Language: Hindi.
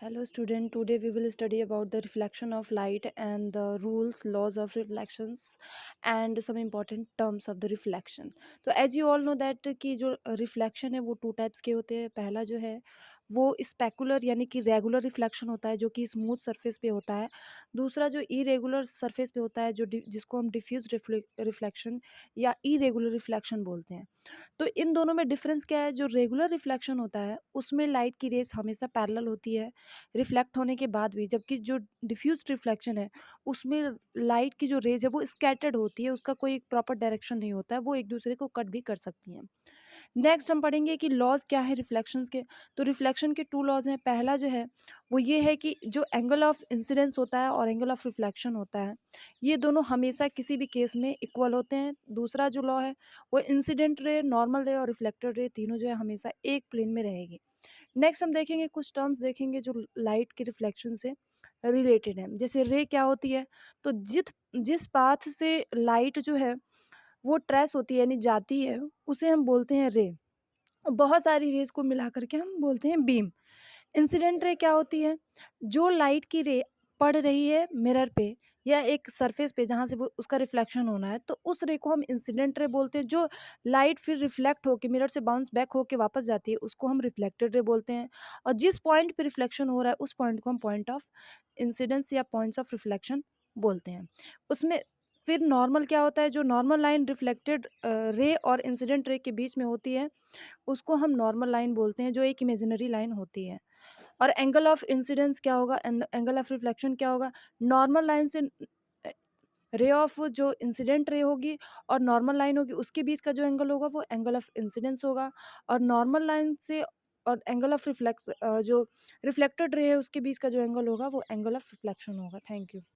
Hello student, today we will study about the reflection of light and the rules, laws of reflections and some important terms of the reflection. तो as you all know that कि जो reflection है वो टू टाइप्स के होते हैं. पहला जो है वो स्पेकुलर यानी कि रेगुलर रिफ्लेक्शन होता है जो कि स्मूथ सरफेस पे होता है. दूसरा जो इरेगुलर सरफेस पे होता है जिसको हम डिफ्यूज रिफ्लेक्शन या इरेगुलर रिफ्लेक्शन बोलते हैं. तो इन दोनों में डिफरेंस क्या है? जो रेगुलर रिफ्लेक्शन होता है उसमें लाइट की रेस हमेशा पैरेलल होती है रिफ्लेक्ट होने के बाद भी, जबकि जो डिफ्यूज रिफ्लेक्शन है उसमें लाइट की जो रेज है वो स्कैटर्ड होती है, उसका कोई प्रॉपर डायरेक्शन नहीं होता है, वो एक दूसरे को कट भी कर सकती हैं. नेक्स्ट हम पढ़ेंगे कि लॉज क्या है रिफ्लेक्शंस के. तो रिफ्लेक्शन के टू लॉज हैं. पहला जो है वो ये है कि जो एंगल ऑफ इंसिडेंस होता है और एंगल ऑफ रिफ्लेक्शन होता है ये दोनों हमेशा किसी भी केस में इक्वल होते हैं. दूसरा जो लॉ है वो इंसिडेंट रे, नॉर्मल रे और रिफ्लेक्टेड रे तीनों जो है हमेशा एक प्लेन में रहेगी. नेक्स्ट हम देखेंगे कुछ टर्म्स देखेंगे जो लाइट के रिफ्लेक्शन से रिलेटेड है. जैसे रे क्या होती है? तो जिस पाथ से लाइट जो है वो ट्रेस होती है यानी जाती है उसे हम बोलते हैं रे. बहुत सारी रेज को मिला करके हम बोलते हैं बीम. इंसिडेंट रे क्या होती है? जो लाइट की रे पड़ रही है मिरर पे या एक सरफेस पे जहाँ से वो उसका रिफ्लेक्शन होना है तो उस रे को हम इंसिडेंट रे बोलते हैं. जो लाइट फिर रिफ्लेक्ट होके मिरर से बाउंस बैक होके वापस जाती है उसको हम रिफ्लेक्टेड रे बोलते हैं. और जिस पॉइंट पे रिफ्लेक्शन हो रहा है उस पॉइंट को हम पॉइंट ऑफ इंसिडेंस या पॉइंट्स ऑफ रिफ्लेक्शन बोलते हैं. उसमें फिर नॉर्मल क्या होता है? जो नॉर्मल लाइन रिफ्लेक्टेड रे और इंसिडेंट रे के बीच में होती है उसको हम नॉर्मल लाइन बोलते हैं जो एक इमेजिनरी लाइन होती है. और एंगल ऑफ इंसिडेंस क्या होगा? एंगल ऑफ रिफ्लेक्शन क्या होगा? नॉर्मल लाइन से रे ऑफ जो इंसिडेंट रे होगी और नॉर्मल लाइन होगी उसके बीच का जो एंगल होगा वो एंगल ऑफ इंसिडेंस होगा. और नॉर्मल लाइन से और एंगल ऑफ जो रिफ्लेक्टेड रे है उसके बीच का जो एंगल होगा वो एंगल ऑफ रिफ्लेक्शन होगा. Thank you.